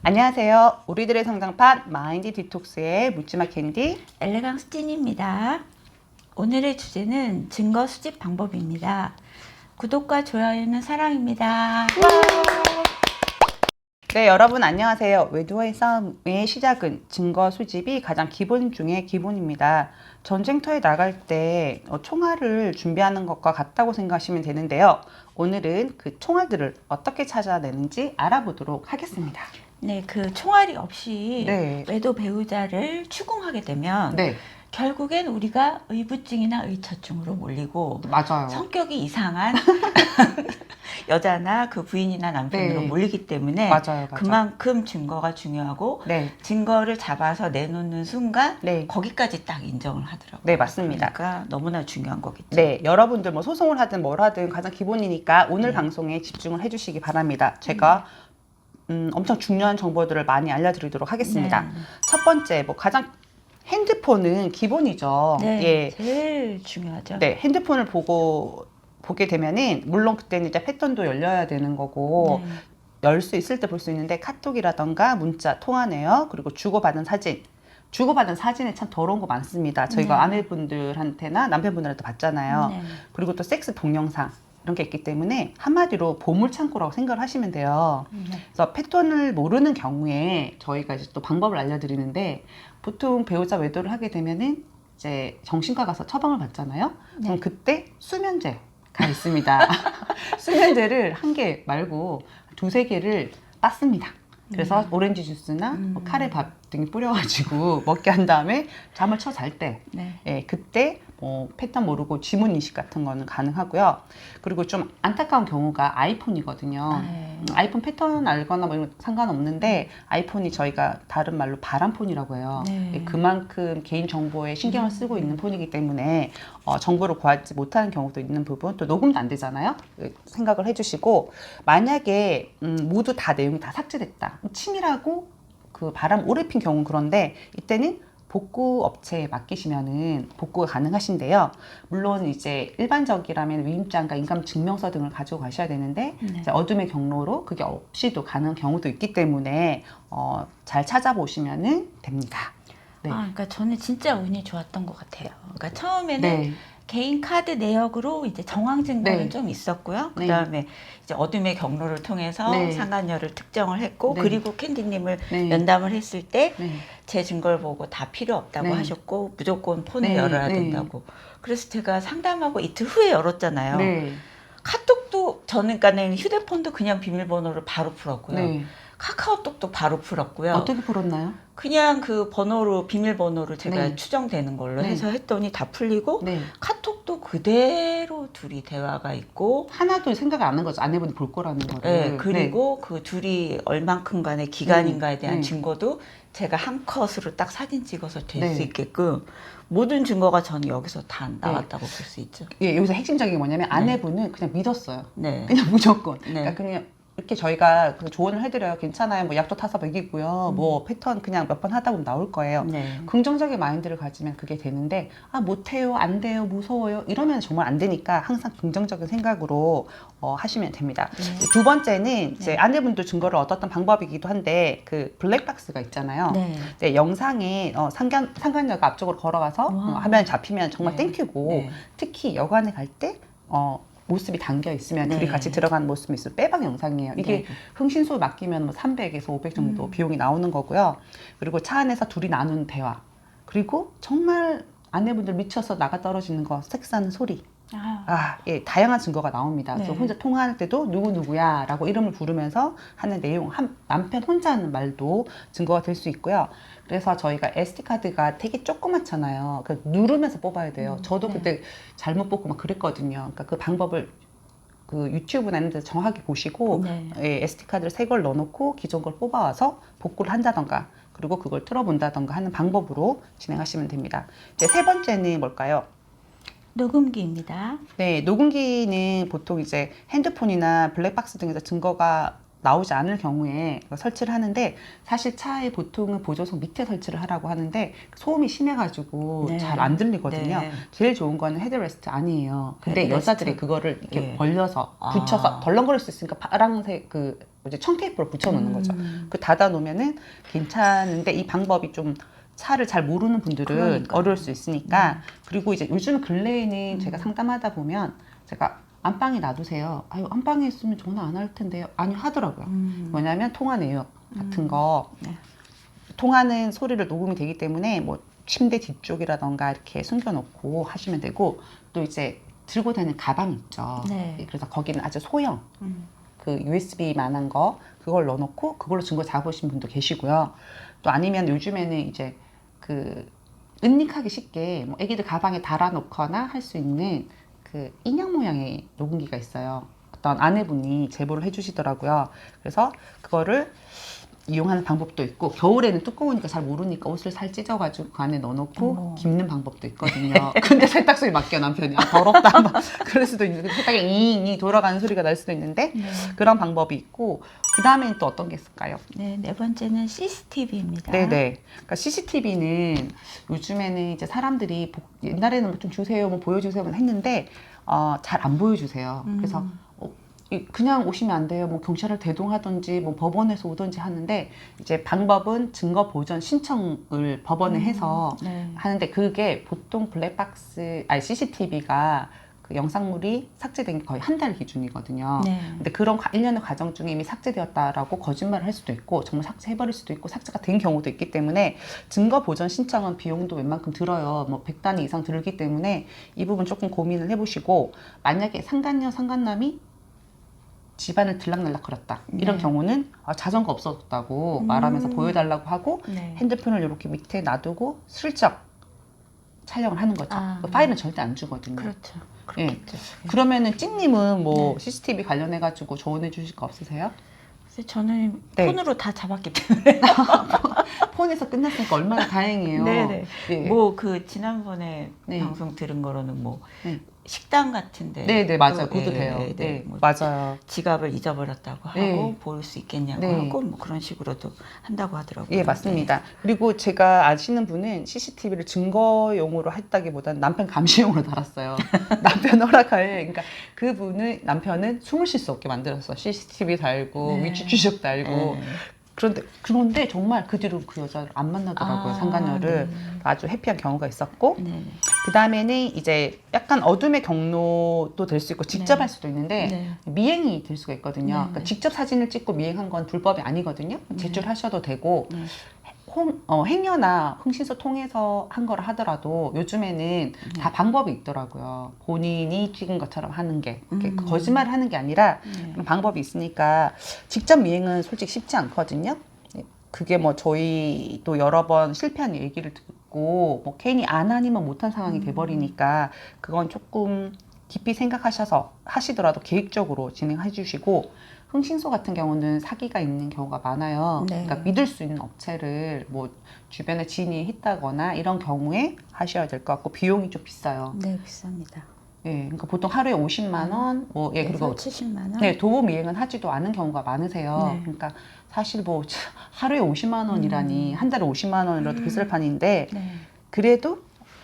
안녕하세요. 우리들의 성장판 마인드 디톡스의 묻지마 캔디 엘레강스 찐입니다. 오늘의 주제는 증거 수집 방법입니다. 구독과 좋아요는 사랑입니다. 네, 여러분 안녕하세요. 외도와의 싸움의 시작은 증거 수집이 가장 기본 중에 기본입니다. 전쟁터에 나갈 때 총알을 준비하는 것과 같다고 생각하시면 되는데요. 오늘은 그 총알들을 어떻게 찾아내는지 알아보도록 하겠습니다. 네, 그 총알이 없이 네. 외도 배우자를 추궁하게 되면 네, 결국엔 우리가 의부증이나 의처증으로 몰리고 맞아요. 성격이 이상한 여자나 그 부인이나 남편으로 네. 몰리기 때문에 맞아요. 그만큼 증거가 중요하고 네, 증거를 잡아서 내놓는 순간 네. 거기까지 딱 인정을 하더라고요. 네, 맞습니다. 그러니까 너무나 중요한 거겠죠. 네, 여러분들 뭐 소송을 하든 뭘 하든 가장 기본이니까 오늘 네. 방송에 집중을 해주시기 바랍니다. 제가 엄청 중요한 정보들을 많이 알려드리도록 하겠습니다. 네. 첫 번째, 뭐 가장 핸드폰은 기본이죠. 네, 예, 제일 중요하죠. 네, 핸드폰을 보게 되면은 물론 그때는 이제 패턴도 열려야 되는 거고 네. 열 수 있을 때 볼 수 있는데 카톡이라던가 문자, 통화 내역 그리고 주고받은 사진. 주고받은 사진에 참 더러운 거 많습니다. 저희가 네. 아내분들한테나 남편분들한테 봤잖아요. 네. 그리고 또 섹스 동영상 이런 게 있기 때문에 한마디로 보물창고라고 생각을 하시면 돼요. 그래서 패턴을 모르는 경우에 저희가 이제 또 방법을 알려드리는데 보통 배우자 외도를 하게 되면은 이제 정신과 가서 처방을 받잖아요. 그럼 네. 그때 수면제가 있습니다. 수면제를 한 개 말고 두세 개를 땄습니다. 그래서 오렌지 주스나 뭐 카레밥 등에 뿌려가지고 먹게 한 다음에 잠을 쳐 잘 때, 네. 예, 그때 뭐 패턴 모르고 지문 인식 같은 거는 가능하고요. 그리고 좀 안타까운 경우가 아이폰이거든요. 네. 아이폰 패턴 알거나 뭐 이런 거 상관없는데 아이폰이 저희가 다른 말로 바람폰이라고 해요. 네. 예, 그만큼 개인 정보에 신경을 쓰고 있는 폰이기 때문에 정보를 구하지 못하는 경우도 있는 부분, 또 녹음도 안 되잖아요. 생각을 해주시고 만약에 모두 다 내용이 다 삭제됐다. 치밀하고 그 바람 오래 핀 경우는 그런데 이때는 복구 업체에 맡기시면은 복구가 가능하신데요. 물론 이제 일반적이라면 위임장과 인감 증명서 등을 가지고 가셔야 되는데 네. 이제 어둠의 경로로 그게 없이도 가능한 경우도 있기 때문에 잘 찾아보시면은 됩니다. 네. 아, 그러니까 저는 진짜 운이 좋았던 것 같아요. 그러니까 처음에는 네. 개인 카드 내역으로 이제 정황 증거는 네. 좀 있었고요. 네. 그다음에 이제 어둠의 경로를 통해서 네. 상간녀를 특정을 했고 네. 그리고 캔디님을 네. 면담을 했을 때 제 네. 증거를 보고 다 필요 없다고 네. 하셨고 무조건 폰을 네. 열어야 네. 된다고. 그래서 제가 상담하고 이틀 후에 열었잖아요. 네. 카톡도 저는 그러니까는 휴대폰도 그냥 비밀번호를 바로 풀었고요. 네. 카카오톡도 바로 풀었고요. 어떻게 풀었나요? 그냥 그 번호로 비밀번호를 제가 네. 추정되는 걸로 네. 해서 했더니 다 풀리고 네. 카톡도 그대로 둘이 대화가 있고 하나도 생각 안 한 거죠. 아내분이 볼 거라는 거를. 네, 그리고 그 둘이 얼만큼간의 기간인가에 대한 네. 증거도 제가 한 컷으로 딱 사진 찍어서 될 수 네. 있게끔 모든 증거가 저는 여기서 다 나왔다고 볼 수 있죠. 예, 여기서 핵심적인 게 뭐냐면 아내분은 그냥 믿었어요. 네. 그냥 무조건. 네. 그러니까 그냥 이렇게 저희가 그 조언을 해드려요. 괜찮아요. 뭐 약도 타서 먹이고요. 뭐 패턴 그냥 몇 번 하다 보면 나올 거예요. 네. 긍정적인 마인드를 가지면 그게 되는데 아 못해요, 안 돼요, 무서워요 이러면 정말 안 되니까 항상 긍정적인 생각으로 하시면 됩니다. 네. 두 번째는 이제 아내분도 증거를 얻었던 방법이기도 한데 그 블랙박스가 있잖아요. 네. 네, 영상에 상간녀가 앞쪽으로 걸어가서 와. 화면 잡히면 정말 네. 땡큐고 네. 특히 여관에 갈 때 모습이 담겨 있으면 네. 둘이 같이 들어가는 모습이 있으면 빼박 영상이에요. 이게 네. 흥신소 맡기면 뭐 300에서 500 정도 비용이 나오는 거고요. 그리고 차 안에서 둘이 나눈 대화. 그리고 정말 아내분들 미쳐서 나가 떨어지는 거, 섹스하는 소리. 예, 다양한 증거가 나옵니다. 그래서 네. 혼자 통화할 때도 누구누구야 라고 이름을 부르면서 하는 내용, 남편 혼자 하는 말도 증거가 될 수 있고요. 그래서 저희가 SD카드가 되게 조그맣잖아요. 누르면서 뽑아야 돼요. 저도 네. 그때 잘못 뽑고 막 그랬거든요. 그러니까 그 방법을 그 유튜브나 이런 데서 정확히 보시고 네. 예, SD카드를 새 걸 넣어놓고 기존 걸 뽑아와서 복구를 한다던가 그리고 그걸 틀어본다던가 하는 방법으로 진행하시면 됩니다. 이제 세 번째는 뭘까요? 녹음기입니다. 네, 녹음기는 보통 이제 핸드폰이나 블랙박스 등에서 증거가 나오지 않을 경우에 설치를 하는데 사실 차에 보통은 보조석 밑에 설치를 하라고 하는데 소음이 심해가지고 네. 잘 안 들리거든요. 네. 제일 좋은 거는 헤드레스트 아니에요. 근데 헤드레스트. 여자들이 그거를 이렇게 예. 벌려서 붙여서 아. 덜렁거릴 수 있으니까 파란색 그 뭐지 청테이프로 붙여놓는 거죠. 그 닫아 놓으면은 괜찮은데 이 방법이 좀 차를 잘 모르는 분들은 그러니까요. 어려울 수 있으니까 그리고 이제 요즘 근래에는 제가 상담하다 보면 제가 안방에 놔두세요. 아유 안방에 있으면 전화 안 할 텐데요. 아니 하더라고요. 뭐냐면 통화 내역 같은 거 네. 통화는 소리를 녹음이 되기 때문에 뭐 침대 뒤쪽이라던가 이렇게 숨겨놓고 하시면 되고 또 이제 들고 다니는 가방 있죠. 네. 그래서 거기는 아주 소형 그 USB만한 거 그걸 넣어놓고 그걸로 증거 잡으신 분도 계시고요. 또 아니면 요즘에는 이제 그 은닉하기 쉽게 뭐 애기들 가방에 달아놓거나 할 수 있는 그 인형 모양의 녹음기가 있어요. 어떤 아내분이 제보를 해주시더라고요. 그래서 그거를 이용하는 방법도 있고 겨울에는 두꺼우니까 잘 모르니까 옷을 살 찢어가지고 그 안에 넣어놓고 깁는 방법도 있거든요. 근데 세탁소에 맡겨 남편이 아, 더럽다 막 그럴 수도 있는데 세탁기 잉잉 돌아가는 소리가 날 수도 있는데 그런 방법이 있고 그 다음엔 또 어떤 게 있을까요? 네, 네 번째는 CCTV입니다. 네네. 그러니까 CCTV는 요즘에는 이제 사람들이 옛날에는 뭐좀 주세요, 뭐 보여주세요 했는데 잘 안 보여주세요. 그래서 그냥 오시면 안 돼요. 뭐 경찰을 대동하든지 뭐 법원에서 오든지 하는데 이제 방법은 증거 보전 신청을 법원에 해서 네. 하는데 그게 보통 블랙박스 아니 CCTV가 그 영상물이 삭제된 게 거의 한 달 기준이거든요. 네. 근데 그런 일련의 과정 중에 이미 삭제되었다라고 거짓말을 할 수도 있고 정말 삭제해버릴 수도 있고 삭제가 된 경우도 있기 때문에 증거 보전 신청은 비용도 웬만큼 들어요. 뭐 100단위 이상 들기 때문에 이 부분 조금 고민을 해보시고 만약에 상간녀 상간남이 집안을 들락날락 거렸다. 이런 네. 경우는 자전거 없어졌다고 말하면서 보여달라고 하고 네. 핸드폰을 이렇게 밑에 놔두고 슬쩍 촬영을 하는 거죠. 아. 그 파일은 절대 안 주거든요. 그렇죠. 예. 그렇겠죠. 그러면은 찐님은 뭐 네. CCTV 관련해가지고 조언해 주실 거 없으세요? 그래서 저는 네. 폰으로 다 잡았기 때문에. 폰에서 끝났으니까 얼마나 다행이에요. 네네. 예. 뭐 그 지난번에 네. 방송 들은 거로는 뭐 네. 식당 같은데. 네네 맞아요. 또, 그것도 예, 돼요. 네, 네, 뭐 맞아요. 지갑을 잊어버렸다고 하고 네. 볼 수 있겠냐고 네. 하고 뭐 그런 식으로도 한다고 하더라고요. 예, 맞습니다. 그리고 제가 아시는 분은 CCTV를 증거용으로 했다기보다는 남편 감시용으로 달았어요. 남편 허락하에. 그러니까 그분은 남편은 숨을 쉴 수 없게 만들었어. CCTV 달고 네. 위치 추적 달고. 네. 그런데 정말 그 뒤로 그 여자를 안 만나더라고요. 아, 상간녀를. 네. 아주 해피한 경우가 있었고. 네. 그 다음에는 이제 약간 어둠의 경로도 될 수 있고 직접 네. 할 수도 있는데 네. 미행이 될 수가 있거든요. 네, 그러니까 네. 직접 사진을 찍고 미행한 건 불법이 아니거든요. 제출하셔도 되고 네. 행여나 흥신소 통해서 한 거라 하더라도 요즘에는 다 방법이 있더라고요. 본인이 찍은 것처럼 하는 게 이렇게 거짓말을 하는 게 아니라 그런 방법이 있으니까 직접 미행은 솔직히 쉽지 않거든요. 그게 뭐 저희도 여러 번 실패한 얘기를 듣고 뭐 괜히 안 하니만 못한 상황이 돼버리니까 그건 조금 깊이 생각하셔서 하시더라도 계획적으로 진행해 주시고 흥신소 같은 경우는 사기가 있는 경우가 많아요. 네. 그러니까 믿을 수 있는 업체를 뭐 주변에 지인이 있다거나 이런 경우에 하셔야 될 것 같고 비용이 좀 비싸요. 네, 비쌉니다. 예, 그러니까 보통 하루에 50만 원, 뭐 예, 그리고 70만 원. 네, 도움 이행은 하지도 않은 경우가 많으세요. 네. 그러니까 사실 뭐 하루에 50만 원이라니 한 달에 50만 원이라도 비쌀판인데 네. 그래도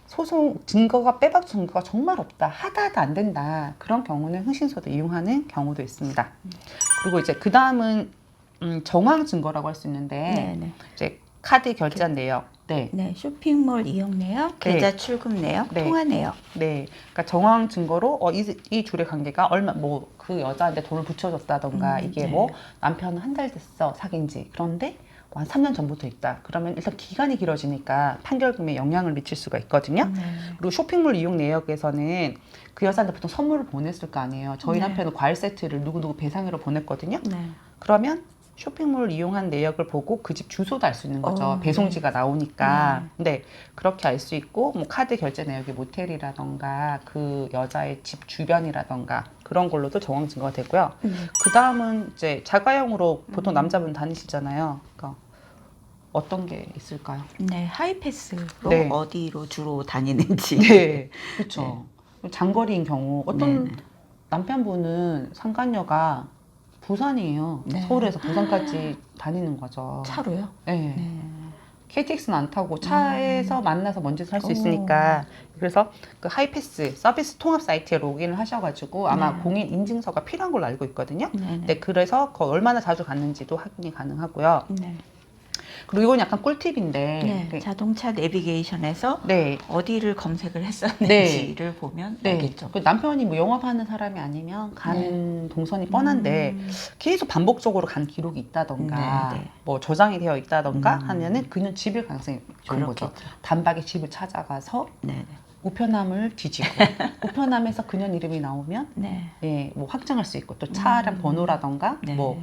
소송 증거가 빼박 증거가 정말 없다 하다 안 된다 그런 경우는 흥신소도 이용하는 경우도 있습니다. 그리고 이제 그 다음은 정황 증거라고 할 수 있는데 네, 네. 이제 카드 결제한 내역, 네, 네, 쇼핑몰 이용 내역, 네. 계좌 출금 내역, 네. 통화 내역. 네, 그러니까 정황 증거로 이 둘의 관계가 얼마 뭐 그 여자한테 돈을 붙여줬다던가 이게 네. 뭐 남편은 한 달 됐어 사귄지 그런데 한 3년 전부터 있다. 그러면 일단 기간이 길어지니까 판결금에 영향을 미칠 수가 있거든요. 네. 그리고 쇼핑몰 이용 내역에서는 그 여자한테 보통 선물을 보냈을 거 아니에요. 저희 네. 남편은 과일 세트를 누구누구 배상으로 보냈거든요. 네. 그러면 쇼핑몰 이용한 내역을 보고 그 집 주소도 알 수 있는 거죠. 배송지가 나오니까. 근데 그렇게 알 수 있고 뭐 카드 결제 내역이 모텔이라던가 그 여자의 집 주변이라던가 그런 걸로도 정황 증거가 되고요. 그 다음은 이제 자가용으로 보통 남자분 다니시잖아요. 그러니까 어떤 게 있을까요? 네, 하이패스로 네. 어디로 주로 다니는지. 네, 그렇죠. 장거리인 경우 어떤 네, 네. 남편분은 상간녀가 부산이에요. 네. 서울에서 부산까지 다니는 거죠. 차로요? 네. 네. KTX는 안 타고 차에서 만나서 먼 짓을 할 수 오. 있으니까 그래서 그 하이패스 서비스 통합 사이트에 로그인을 하셔가지고 아마 네. 공인 인증서가 필요한 걸로 알고 있거든요. 네네. 네, 그래서 거의 얼마나 자주 갔는지도 확인이 가능하고요. 네. 그리고 이건 약간 꿀팁인데 네. 네. 자동차 내비게이션에서 네. 어디를 검색을 했었는지를 보면 네. 알겠죠. 그 남편이 뭐 영업하는 사람이 아니면 가는 동선이 뻔한데 계속 반복적으로 간 기록이 있다던가 네, 네. 뭐 저장이 되어 있다던가 하면은 그는 집일 가능성이 좋은 거죠. 그렇겠죠. 단박에 집을 찾아가서 네. 우편함을 뒤지고 우편함에서 그년 이름이 나오면 네. 예, 뭐 확정할 수 있고 또 차량 번호라던가 네. 뭐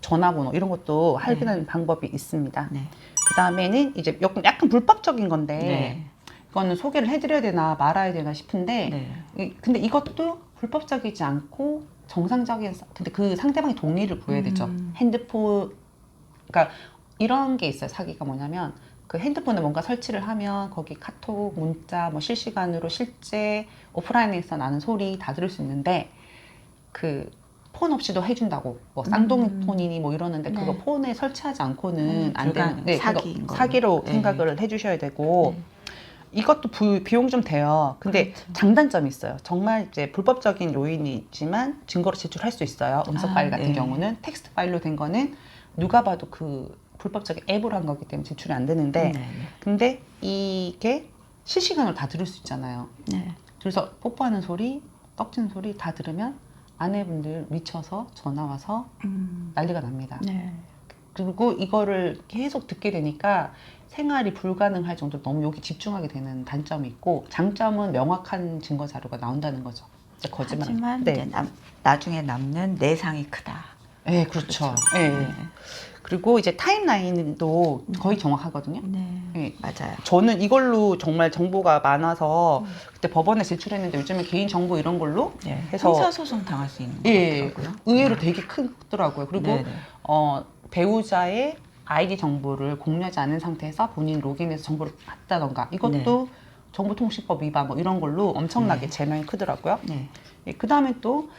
전화번호 이런 것도 확인하는 방법이 있습니다. 네. 그 다음에는 이제 약간 불법적인 건데 네. 이거는 소개를 해드려야 되나 말아야 되나 싶은데 네. 근데 이것도 불법적이지 않고 정상적인 근데 그 상대방의 동의를 구해야 되죠. 핸드폰 그러니까 이런 게 있어요. 사기가 뭐냐면 그 핸드폰에 뭔가 설치를 하면 거기 카톡, 문자, 뭐 실시간으로 실제 오프라인에서 나는 소리 다 들을 수 있는데 그 폰 없이도 해준다고 뭐 쌍둥이 폰이니 뭐 이러는데 그거 네. 폰에 설치하지 않고는 안 되는 불가능. 그거 사기인 거예요. 사기로 네. 생각을 해주셔야 되고 네. 이것도 비용 좀 돼요. 근데 그렇죠. 장단점이 있어요. 정말 이제 불법적인 요인이 있지만 증거로 제출할 수 있어요. 음성 파일 같은 네. 경우는 텍스트 파일로 된 거는 누가 봐도 그 불법적인 앱으로 한 거기 때문에 제출이 안 되는데 네. 근데 이게 실시간으로 다 들을 수 있잖아요. 네. 그래서 뽀뽀하는 소리, 떡지는 소리 다 들으면 아내분들 미쳐서 전화 와서 난리가 납니다. 네. 그리고 이거를 계속 듣게 되니까 생활이 불가능할 정도로 너무 여기 집중하게 되는 단점이 있고 장점은 명확한 증거 자료가 나온다는 거죠. 진짜 거짓말. 하지만 네. 이제 나중에 남는 내상이 크다. 네, 그렇죠. 네. 그리고 이제 타임라인도 거의 정확하거든요. 네. 네. 맞아요. 저는 이걸로 정말 정보가 많아서 그때 법원에 제출했는데 요즘에 개인정보 이런 걸로 네. 해서 형사소송 당할 수 있는 예, 거더라고요. 의외로 되게 크더라고요. 그리고 네네. 배우자의 아이디 정보를 공유하지 않은 상태에서 본인 로그인해서 정보를 받다던가 이것도 정보통신법 위반 뭐 이런 걸로 엄청나게 재명이 크더라고요. 네. 예, 그 다음에 또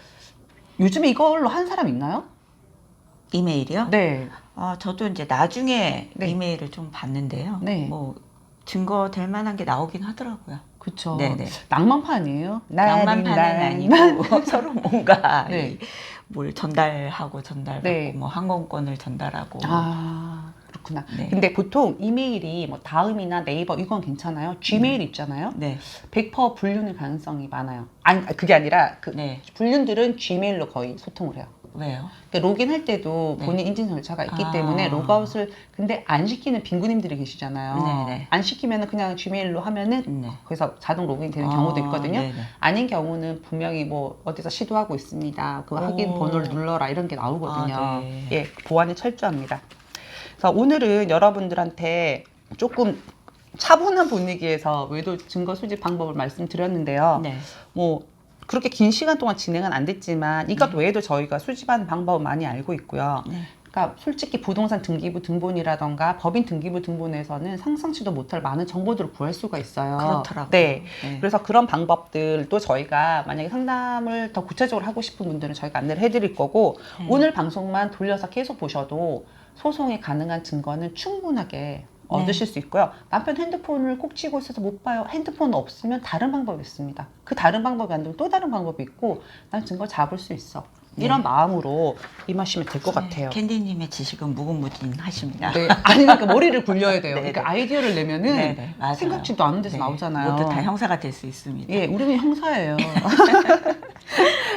요즘에 이걸로 한 사람 있나요? 이메일이요? 네. 저도 이제 나중에 네. 이메일을 좀 봤는데요. 네. 뭐 증거 될 만한 게 나오긴 하더라고요. 그쵸. 네네. 낭만판이에요? 낭만판은 아니고 서로 뭔가 네. 뭘 전달하고 전달받고 네. 뭐 항공권을 전달하고 아, 그렇구나. 네. 근데 보통 이메일이 뭐 다음이나 네이버 이건 괜찮아요. 지메일 있잖아요. 네. 100% 불륜일 가능성이 많아요. 아니, 그게 아니라 그 네. 불륜들은 Gmail로 거의 소통을 해요. 왜요? 그러니까 로그인할 때도 네. 본인 인증 절차가 있기 아. 때문에 로그아웃을 근데 안 시키는 빈구님들이 계시잖아요. 네네. 안 시키면은 그냥 Gmail로 하면은 네. 거기서 자동 로그인 되는 경우도 있거든요. 네네. 아닌 경우는 분명히 뭐 어디서 시도하고 있습니다. 그 확인 오. 번호를 눌러라 이런 게 나오거든요. 아, 네. 예, 보안이 철저합니다. 그래서 오늘은 여러분들한테 조금 차분한 분위기에서 외도 증거 수집 방법을 말씀드렸는데요. 네. 뭐 그렇게 긴 시간 동안 진행은 안 됐지만 이것 외에도 저희가 수집하는 방법은 많이 알고 있고요. 네. 그러니까 솔직히 부동산 등기부 등본이라던가 법인 등기부 등본에서는 상상치도 못할 많은 정보들을 구할 수가 있어요. 그렇더라고요. 네. 네. 그래서 그런 방법들도 저희가 만약에 상담을 더 구체적으로 하고 싶은 분들은 저희가 안내를 해드릴 거고 네. 오늘 방송만 돌려서 계속 보셔도 소송에 가능한 증거는 충분하게 얻으실 수 있고요. 남편 핸드폰을 꼭 쥐고 있어서 못 봐요. 핸드폰 없으면 다른 방법이 있습니다. 그 다른 방법이 안 되면 또 다른 방법이 있고 난 증거 잡을 수 있어. 이런 마음으로 임하시면 될 것 같아요. 캔디님의 지식은 무궁무진하십니다. 네. 아니 그러니까 머리를 굴려야 돼요. 네네. 그러니까 아이디어를 내면은 네네, 맞아요. 생각지도 않은 데서 네. 나오잖아요. 모두 다 형사가 될 수 있습니다. 예, 우리는 형사예요.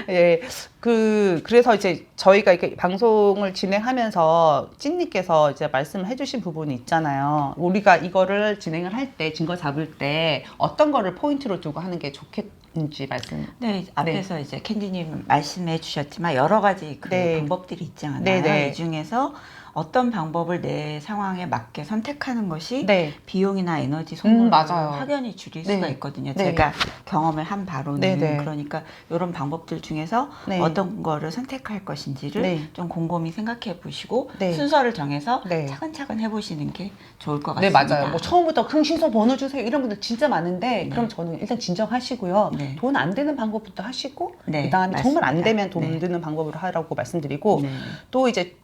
예, 그래서 이제 저희가 이렇게 방송을 진행하면서 찐님께서 이제 말씀을 해주신 부분이 있잖아요. 우리가 이거를 진행을 할 때, 증거 잡을 때 어떤 거를 포인트로 두고 하는 게 좋겠는지 말씀. 네, 앞에서 이제 캔디님 말씀해 주셨지만 여러 가지 그 네. 방법들이 있잖아요. 네네. 이 중에서 어떤 방법을 내 상황에 맞게 선택하는 것이 네. 비용이나 에너지 소모를 맞아요. 확연히 줄일 네. 수가 있거든요. 네. 제가 경험을 한 바로는 네. 그러니까 이런 방법들 중에서 네. 어떤 거를 선택할 것인지를 네. 좀 곰곰이 생각해 보시고 네. 순서를 정해서 네. 차근차근 해보시는 게 좋을 것 네, 같습니다. 맞아요. 뭐 처음부터 흥신소 번호 주세요 이런 분들 진짜 많은데 그럼 저는 일단 진정하시고요. 네. 돈 안 되는 방법부터 하시고 네, 그다음에 정말 안 맞습니다. 되면 돈 네. 드는 방법으로 하라고 말씀드리고 네. 또 이제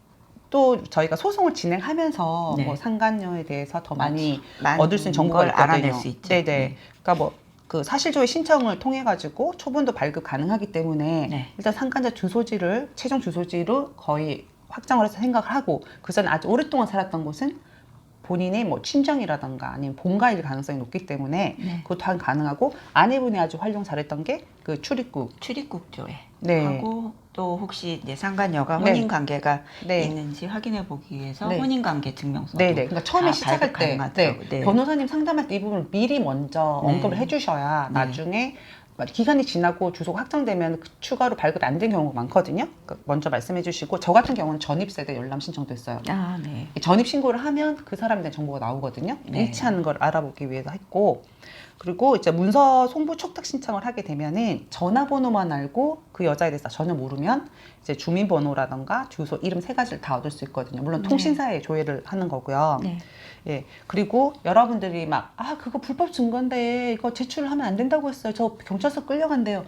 또 저희가 소송을 진행하면서 네. 뭐 상간녀에 대해서 더 많이 많은 얻을 수 있는 정보가 걸 있거든요. 알아낼 수 있죠. 네네. 네. 그러니까 뭐 그 사실조회 신청을 통해 가지고 초본도 발급 가능하기 때문에 네. 일단 상간자 주소지를 최종 주소지로 거의 확정을 해서 생각을 하고 그 전에 아주 오랫동안 살았던 곳은 본인의 뭐 친정이라던가 아니면 본가일 가능성이 높기 때문에 네. 그것도 가능하고 아내분이 아주 활용 잘했던 게 그 출입국. 출입국조회 네. 하고 또 혹시 내 상간녀가 네. 혼인 관계가 네. 있는지 확인해 보기 위해서 네. 혼인 관계 증명서도 네네. 그러니까 처음에 다 시작할 발급 때 가능하더라고요. 네. 변호사님 상담할 때 이 부분을 미리 먼저 네. 언급을 해주셔야 네. 나중에 기간이 지나고 주소가 확정되면 그 추가로 발급이 안 된 경우가 많거든요. 그러니까 먼저 말씀해 주시고 저 같은 경우는 전입세대 열람 신청도 했어요. 아, 네. 전입 신고를 하면 그 사람에 대한 정보가 나오거든요. 네. 일치하는 걸 알아보기 위해서 했고 그리고 이제 문서 송부 촉탁 신청을 하게 되면은 전화번호만 알고 그 여자에 대해서 전혀 모르면 이제 주민번호라던가 주소, 이름 세 가지를 다 얻을 수 있거든요. 물론 네. 통신사에 조회를 하는 거고요. 네. 예. 그리고 여러분들이 막, 그거 불법 증거인데 이거 제출을 하면 안 된다고 했어요. 저 경찰서 끌려간대요.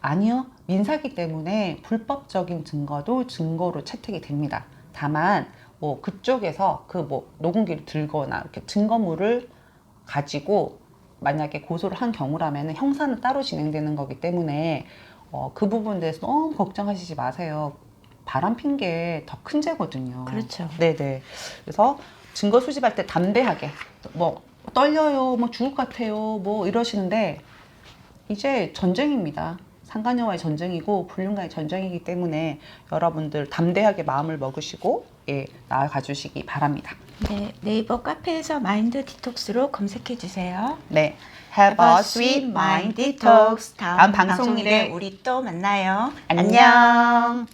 아니요. 민사기 때문에 불법적인 증거도 증거로 채택이 됩니다. 다만, 뭐, 그쪽에서 그 뭐, 녹음기를 들거나 이렇게 증거물을 가지고 만약에 고소를 한 경우라면 형사는 따로 진행되는 거기 때문에 그 부분에 대해서 너무 걱정하시지 마세요. 바람 핀 게 더 큰 죄거든요. 그렇죠. 네네. 그래서 증거 수집할 때 담대하게 뭐 떨려요, 뭐 죽을 것 같아요, 뭐 이러시는데 이제 전쟁입니다. 상간녀와의 전쟁이고 불륜과의 전쟁이기 때문에 여러분들 담대하게 마음을 먹으시고 나아가 주시기 바랍니다. 네, 네이버 카페에서 마인드 디톡스로 검색해 주세요. 네. Have a sweet mind detox. 다음 방송일에 우리 또 만나요. 안녕.